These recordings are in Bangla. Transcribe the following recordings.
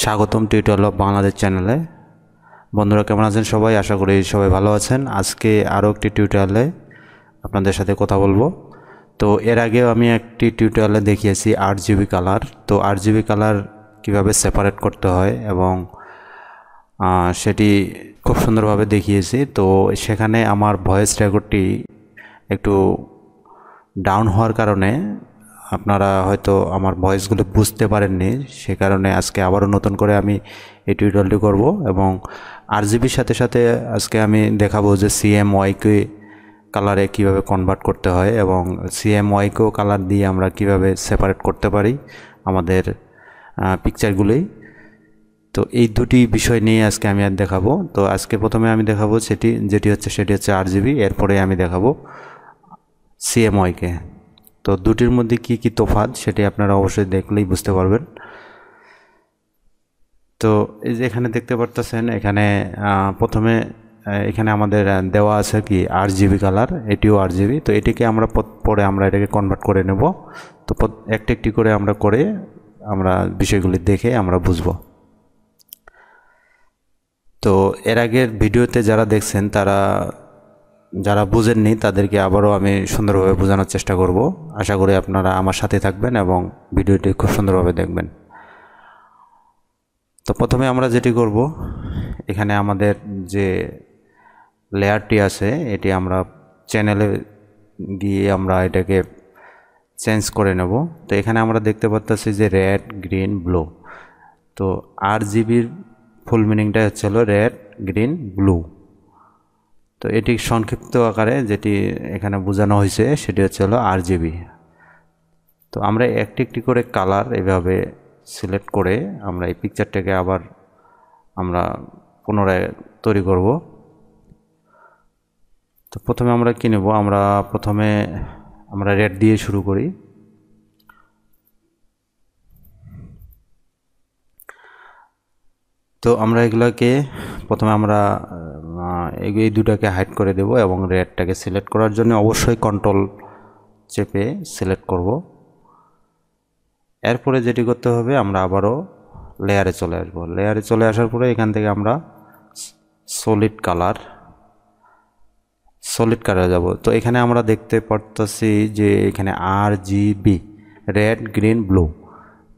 স্বাগতম টিউটোরিয়াল অফ বাংলাদেশ চ্যানেলে। বন্ধুরা কেমন আছেন সবাই? আশা করি সবাই ভালো আছেন। আজকে আরও একটি টিউটোরিয়ালে আপনাদের সাথে কথা বলবো। তো এর আগেও আমি একটি টিউটোরিয়ালে দেখিয়েছি RGB কালার। তো RGB কালার কিভাবে সেপারেট করতে হয় এবং সেটি খুব সুন্দরভাবে দেখিয়েছি। তো সেখানে আমার ভয়েস রেকর্ডটি একটু ডাউন হওয়ার কারণে আপনারা হয়তো আমার ভয়েসগুলো বুঝতে পারেননি। সে কারণে আজকে আবারও নতুন করে আমি এই টিউটোরিয়ালটি করব এবং RGBর সাথে সাথে আজকে আমি দেখাবো যে CMYK কালারে কিভাবে কনভার্ট করতে হয় এবং CMYK কালার দিয়ে আমরা কিভাবে সেপারেট করতে পারি আমাদের পিকচারগুলোই। তো এই দুটি বিষয় নিয়ে আজকে আমি আর দেখাবো। তো আজকে প্রথমে আমি দেখাবো সেটি হচ্ছে RGB, এরপরে আমি দেখাবো CMYK। তো দুটির মধ্যে কি কি তফাৎ সেটি আপনারা অবশ্যই দেখলেই বুঝতে পারবেন। তো এই যে এখানে দেখতে পারতেছেন, এখানে প্রথমে এখানে আমাদের দেওয়া আছে কি RGB কালার, এটিও RGB। তো এটিকে আমরা পরে আমরা এটাকে কনভার্ট করে নেব। তো একটি একটি করে আমরা বিষয়গুলি দেখে আমরা বুঝব। তো এর আগের ভিডিওতে যারা দেখছেন যারা বুঝেননি তাদেরকে আবারও আমি সুন্দরভাবে বোঝানোর চেষ্টা করব। আশা করি আপনারা আমার সাথে থাকবেন এবং ভিডিওটি খুব সুন্দরভাবে দেখবেন। তো প্রথমে আমরা যেটি করব, এখানে আমাদের যে লেয়ারটি আছে এটি আমরা চ্যানেলে গিয়ে আমরা এটাকে চেঞ্জ করে নেব। তো এখানে আমরা দেখতে পাচ্ছি যে রেড, গ্রিন, ব্লু। তো RGBর ফুল মিনিংটা হচ্ছে রেড, গ্রিন, ব্লু। তো এটি সংক্ষিপ্ত আকারে যেটি এখানে বোঝানো হয়েছে সেটি হচ্ছে RGB। তো আমরা একটি একটি করে কালার এভাবে সিলেক্ট করে আমরা এই পিকচারটাকে আবার আমরা পুনরায় তৈরি করব। তো প্রথমে আমরা কি নেব, প্রথমে আমরা রেড দিয়ে শুরু করি। তো আমরা এগুলোকে প্রথমে এই দুটাকে হাইড করে দেব এবং রেডটাকে সিলেক্ট করার জন্য অবশ্যই কন্ট্রোল চেপে সিলেক্ট করব। এরপরে যেটি করতে হবে, আমরা আবারও লেয়ারে চলে আসব। লেয়ারে চলে আসার পরে এখান থেকে আমরা সলিড কালারে যাব। তো এখানে আমরা দেখতে পারতেছি যে এখানে RGB, রেড, গ্রিন, ব্লু।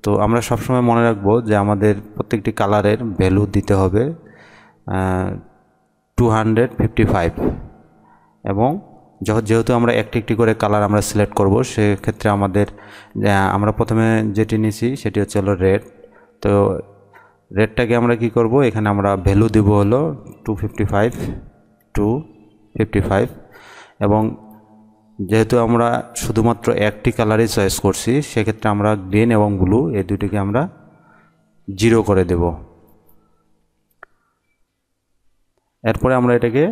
তো আমরা সবসময় মনে রাখবো যে আমাদের প্রত্যেকটি কালারের ভ্যালু দিতে হবে 255 এবং যেহেতু আমরা একটি একটি করে কালার আমরা সিলেক্ট করব, সেক্ষেত্রে আমরা প্রথমে যেটি নিয়েছি সেটি হচ্ছে রেড। তো রেডটাকে আমরা কি করব, এখানে আমরা ভ্যালু দিব হলো 255 এবং যেহেতু আমরা শুধুমাত্র একটি কালারই চয়েস করছি, সেক্ষেত্রে আমরা গ্রিন এবং ব্লু এই দুটিকে আমরা 0 করে দেব। এরপরে আমরা এটাকে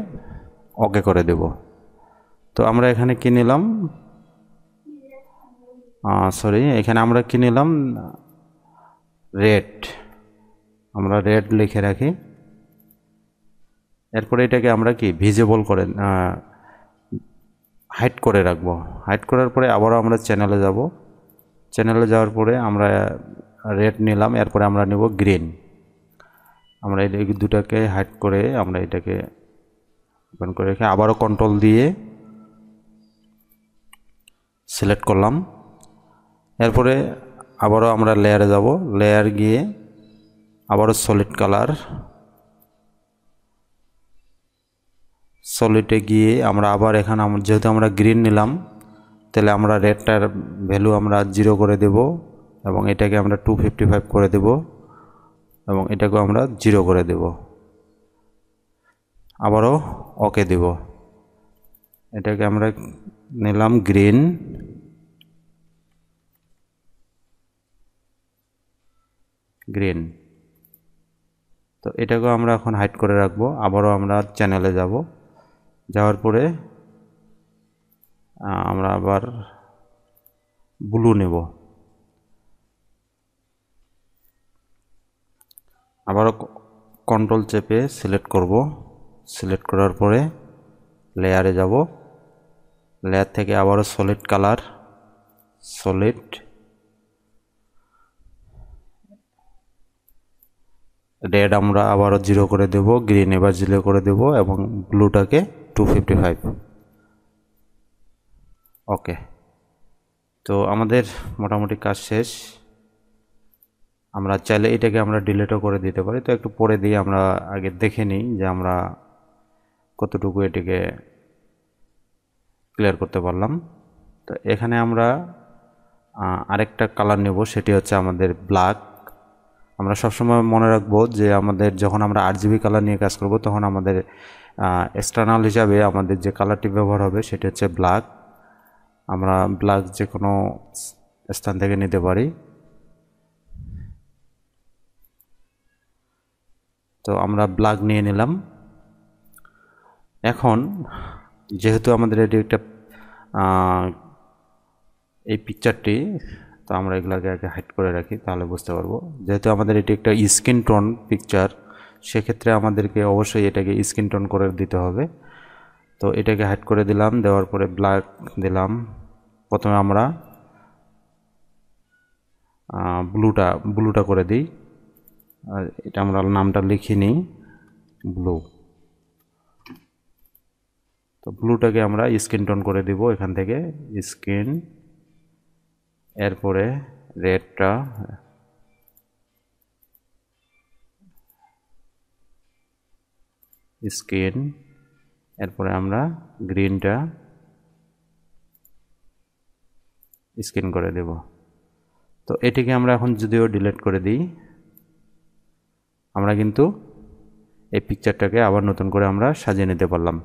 ওকে করে দেব। তো আমরা এখানে কি নিলাম, এখানে আমরা কি নিলাম, রেড। আমরা রেড লিখে রাখি। এরপরে এটাকে আমরা কি ভিজিবল করে হাইড করে রাখবো। হাইড করার পরে আবারও আমরা চ্যানেলে যাব। চ্যানেলে যাওয়ার পরে আমরা রেড নিলাম, এরপরে আমরা নেব গ্রিন। আমরা এই দুটাকে হাইড করে আমরা এটাকে ওপেন করে রেখে আবারও কন্ট্রোল দিয়ে সিলেক্ট করলাম। এরপরে আবারও আমরা লেয়ারে যাব। লেয়ার গিয়ে আবারও সলিডে গিয়ে আমরা আবার এখানে যেহেতু আমরা গ্রিন নিলাম, তাহলে আমরা রেডটার ভ্যালু আমরা 0 করে দেব এবং এটাকে আমরা 255 করে দেব এবং এটাকে আমরা 0 করে দেব। আবারও ওকে দেব। এটাকে আমরা নিলাম গ্রিন, তো এটাকেও আমরা এখন হাইড করে রাখবো। আবারও আমরা চ্যানেলে যাব। যাওয়ার পরে আমরা আবার ব্লু নেব। আবারও কন্ট্রোল চেপে সিলেক্ট করব। সিলেক্ট করার পরে লেয়ারে যাব। লেয়ার থেকে আবারও সলিড রেড আমরা আবারও 0 করে দেব, গ্রিন এবার 0 করে দেব এবং ব্লুটাকে 255। ওকে, তো আমাদের মোটামুটি কাজ শেষ। আমরা চাইলে এটাকে আমরা ডিলিটও করে দিতে পারি। তো একটু পরে দিয়ে আমরা আগে দেখে নিই যে আমরা কতটুকু এটাকে ক্লিয়ার করতে পারলাম। তো এখানে আমরা আরেকটা কালার নেব, সেটি হচ্ছে আমাদের ব্ল্যাক। আমরা সবসময় মনে রাখবো যে আমাদের যখন আমরা RGB কালার নিয়ে কাজ করব তখন আমাদের এক্সটার্নাল হিসাবে আমাদের যে কালারটি ব্যবহার হবে সেটি হচ্ছে ব্ল্যাক। আমরা ব্ল্যাক যে কোনো স্থান থেকে নিতে পারি। তো আমরা ব্ল্যাক নিয়ে নিলাম। এখন যেহেতু আমাদের এটি একটা এই পিকচারটি, তো আমরা এগুলাকে আগে হাইড করে রাখি, তাহলে বুঝতে পারবো। যেহেতু আমাদের এটি একটা স্কিন টোন পিকচার, সেক্ষেত্রে আমাদেরকে অবশ্যই এটাকে স্কিন টোন করে দিতে হবে। তো এটাকে হাইড করে দিলাম, দেওয়ার পরে ব্ল্যাক দিলাম। প্রথমে আমরা ব্লুটা করে দিই, আর এটা আমরা নামটা লিখে নিই ব্লু। তো ব্লুটাকে আমরা স্কিন টোন করে দিব এখান থেকে, স্কিন, এরপরে রেডটা, স্কিন, এরপরে আমরা গ্রিনটা স্কিন করে দেব। তো এটিকে আমরা এখন যদিও ডিলিট করে দিই, আমরা কিন্তু এই পিকচারটাকে আবার নতুন করে আমরা সাজিয়ে নিতে পারলাম।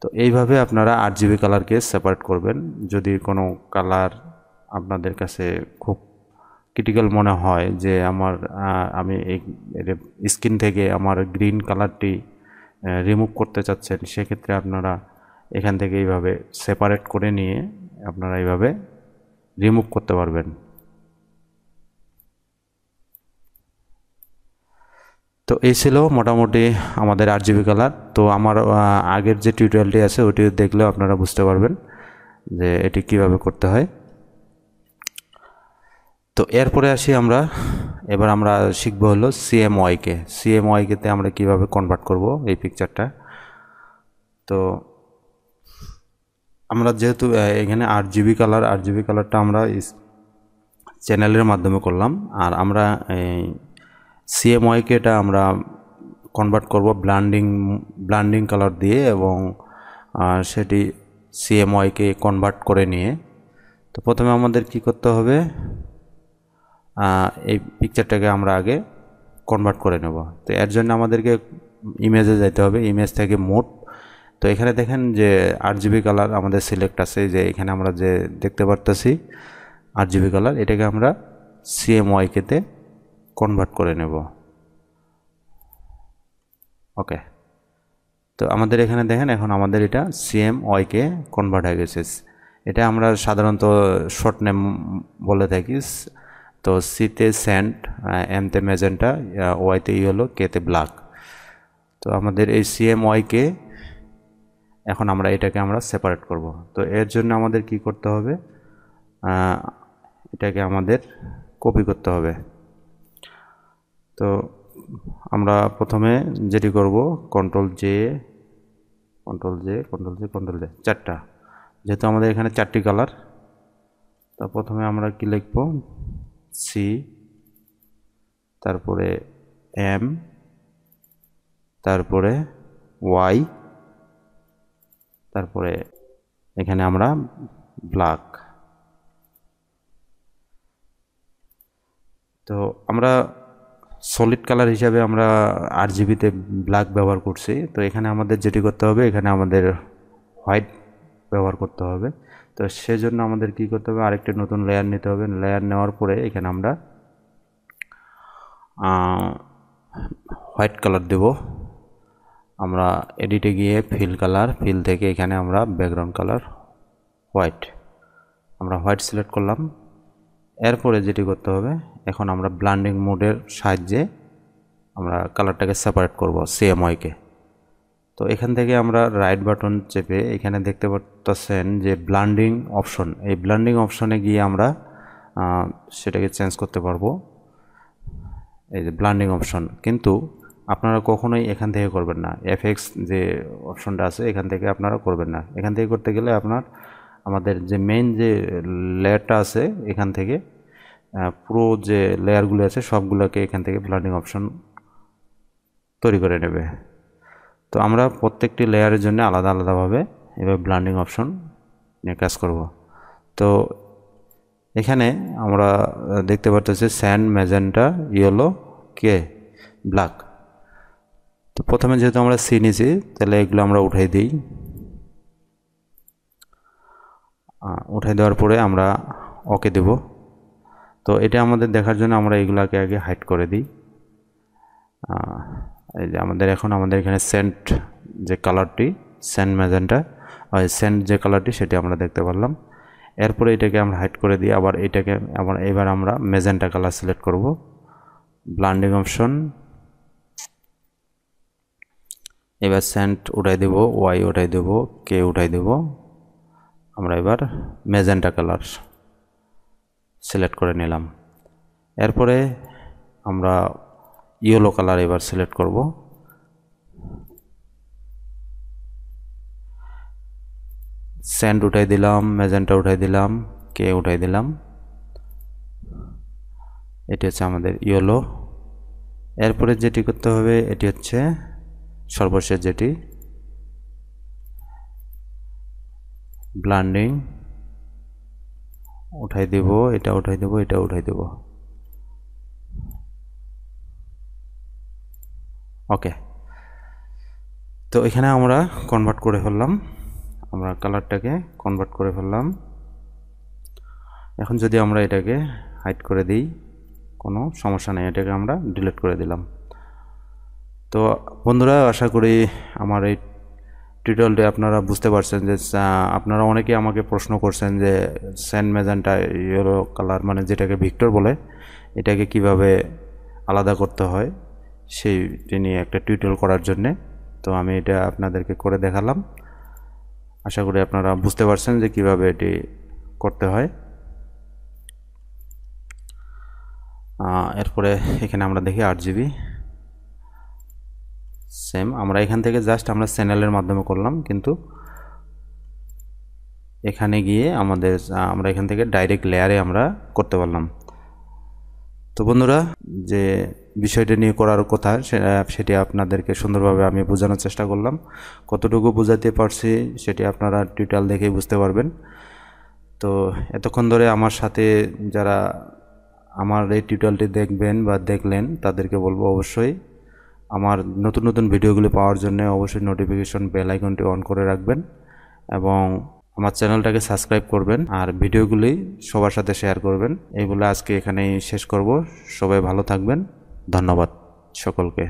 তো এইভাবে আপনারা RGB কালারকে সেপারেট করবেন। যদি কোনো কালার আপনাদের কাছে খুব ক্রিটিক্যাল মনে হয় যে আমি এই স্কিন থেকে আমার গ্রিন কালারটি রিমুভ করতে চাচ্ছেন, সেক্ষেত্রে আপনারা এখান থেকে এইভাবে সেপারেট করে নিয়ে আপনারা এইভাবে রিমুভ করতে পারবেন। তো এই ছিল মোটামুটি আমাদের RGB কালার। তো আমার আগের যে টিউটোরিয়ালটি আছে ওটি দেখলেও আপনারা বুঝতে পারবেন যে এটি কিভাবে করতে হয়। তো এরপরে আসি এবার আমরা শিখবো হলো CMYK। CMYK-তে আমরা কিভাবে কনভার্ট করব এই পিকচারটা। তো আমরা যেহেতু এখানে RGB কালারটা আমরা চ্যানেলের মাধ্যমে করলাম, আর আমরা CMYK-টা আমরা কনভার্ট করব ব্লান্ডিং কালার দিয়ে, এবং সেটি CMYK কনভার্ট করে নিয়ে। তো প্রথমে আমাদের কি করতে হবে, এই পিকচারটাকে আমরা আগে কনভার্ট করে নেব। তো এর জন্য আমাদেরকে ইমেজে যেতে হবে, ইমেজ থেকে মোড। তো এখানে দেখেন যে RGB কালার আমাদের সিলেক্ট আছে, যে এখানে আমরা যে দেখতে পারতেছি RGB কালার, এটাকে আমরা CMYK-তে কনভার্ট করে নেব। ওকে, তো আমাদের এখানে দেখেন এখন আমাদের এটা CMYK কনভার্ট হয়ে গেছে। এটা আমরা সাধারণত শর্ট নেম বলে থাকি। তো সিতে স্যান্ড, এমতে ম্যাজেন্টা, ওয়াইতে ইয়েলো, কেতে ব্ল্যাক। তো আমাদের এই CMYK এখন এটাকে আমরা সেপারেট করব। তো এর জন্য আমাদের কি করতে হবে, এটাকে আমাদের কপি করতে হবে। তো আমরা প্রথমে যেটি করব, কন্ট্রোল জে, চারটা, যেহেতু আমাদের এখানে 4টি কালার। তো প্রথমে আমরা কি লিখব, সি, তারপরে এম, তারপরে ওয়াই, তারপরে এখানে আমরা ব্ল্যাক। তো আমরা সলিড কালার হিসাবে আমরা RGB-তে ব্ল্যাক ব্যবহার করছি। তো এখানে আমাদের যেটি করতে হবে, এখানে আমাদের হোয়াইট ব্যবহার করতে হবে। তো সেজন্য আমাদের কি করতে হবে, আরেকটি নতুন লেয়ার নিতে হবে। লেয়ার নেওয়ার পরে এখানে আমরা হোয়াইট কালার দেব। আমরা এডিটে গিয়ে ফিল থেকে এখানে আমরা ব্যাকগ্রাউন্ড কালার হোয়াইট, আমরা হোয়াইট সিলেক্ট করলাম। এরপরে যেটি করতে হবে, এখন আমরা ব্লান্ডিং মোডের সাহায্যে আমরা কালারটাকে সেপারেট করব CMYK। তো এখান থেকে আমরা রাইট বাটন চেপে এখানে দেখতে পাচ্ছেন যে ব্লান্ডিং অপশন, এই ব্লান্ডিং অপশনে গিয়ে আমরা সেটাকে চেঞ্জ করতে পারবো। এই যে ব্লান্ডিং অপশন, কিন্তু আপনারা কখনোই এখান থেকে করবেন না। এফএক্স যে অপশনটা আছে এখান থেকে আপনারা করবেন না। এখান থেকে করতে গেলে আমাদের যে মেইন যে লেয়ারটা আছে এখান থেকে পুরো যে লেয়ারগুলো আছে সবগুলোকে এখান থেকে ব্লান্ডিং অপশন তৈরি করে নেবে। তো আমরা প্রত্যেকটি লেয়ারের জন্য আলাদা আলাদাভাবে এভাবে ব্লান্ডিং অপশন নিয়ে কাজ করব। তো এখানে আমরা দেখতে পাচ্ছি স্যান্ড, ম্যাজেন্টা, ইয়েলো, ব্ল্যাক। তো প্রথমে যেহেতু আমরা সি নিয়েছি তাহলে এগুলো আমরা উঠাই দিই। উঠাই দেওয়ার পরে আমরা ওকে দেব। তো এটা আমাদের দেখার জন্য আমরা এগুলাকে আগে হাইড করে দিই। এই যে আমাদের এখানে সেন্ট যে কালারটি, সেন্ট ম্যাজেন্টা, সেন্ট যে কালারটি সেটি আমরা দেখতে পারলাম। এরপরে এটাকে আমরা হাইড করে দিই। আবার এবার আমরা ম্যাজেন্টা কালার সিলেক্ট করব। ব্লান্ডিং অপশন, এবার সেন্ট উঠাই দেব, ওয়াই উঠাই দেব, কে উঠাই দেব। আমরা এবার ম্যাজেন্টা কালার সিলেক্ট করে নিলাম। এরপরে আমরা ইয়েলো কালার এবার সিলেক্ট করব। সেন্ট উঠাই দিলাম, ম্যাজেন্টা উঠাই দিলাম, কে উঠাই দিলাম। এটি হচ্ছে আমাদের ইয়েলো। এরপরে যেটি করতে হবে এটি হচ্ছে সর্বশেষ যেটি ব্লান্ডিং, উঠাই দেব, এটা উঠাই দেব, এটা উঠাই দেব। ওকে, তো এখানে আমরা কনভার্ট করে ফেললাম, আমরা কালারটাকে কনভার্ট করে ফেললাম। এখন যদি আমরা এটাকে হাইড করে দিই কোনো সমস্যা নেই, এটাকে আমরা ডিলিট করে দিলাম। তো বন্ধুরা, আশা করি আমার এই টিউটোরিয়ালটি আপনারা বুঝতে পারছেন যে আপনারা অনেকে আমাকে প্রশ্ন করছেন যে স্যান্ড ম্যাজেন্টা ইয়েলো কালার মানে যেটাকে ভিক্টর বলে এটাকে কিভাবে আলাদা করতে হয় সেইটি নিয়ে একটা টিউটোরিয়াল করার জন্যে। তো আমি এটা আপনাদেরকে করে দেখালাম। আশা করি আপনারা বুঝতে পারছেন যে কিভাবে এটি করতে হয়। এরপরে এখানে আমরা দেখি 8GB সেম। আমরা এখান থেকে জাস্ট আমরা চ্যানেলের মাধ্যমে করলাম, কিন্তু এখানে গিয়ে আমরা এখান থেকে ডাইরেক্ট লেয়ারে আমরা করতে পারলাম। তো বন্ধুরা, যে বিষয়টা নিয়ে করার কথা সেটি আপনাদেরকে সুন্দরভাবে আমি বোঝানোর চেষ্টা করলাম। কতটুকু বোঝাতে পারছি সেটি আপনারা টিউটোরিয়াল দেখেই বুঝতে পারবেন। তো এতক্ষণ ধরে আমার সাথে যারা আমার এই টিউটোরিয়ালটি দেখবেন বা দেখলেন তাদেরকে বলবো অবশ্যই আমার নতুন নতুন ভিডিওগুলি পাওয়ার জন্য অবশ্যই নোটিফিকেশন বেল আইকনটি অন করে রাখবেন এবং আমার চ্যানেলটাকে সাবস্ক্রাইব করবেন আর ভিডিওগুলি সবার সাথে শেয়ার করবেন। এই বলে আজকে এখানেই শেষ করব। সবাই ভালো থাকবেন। ধন্যবাদ সকলকে।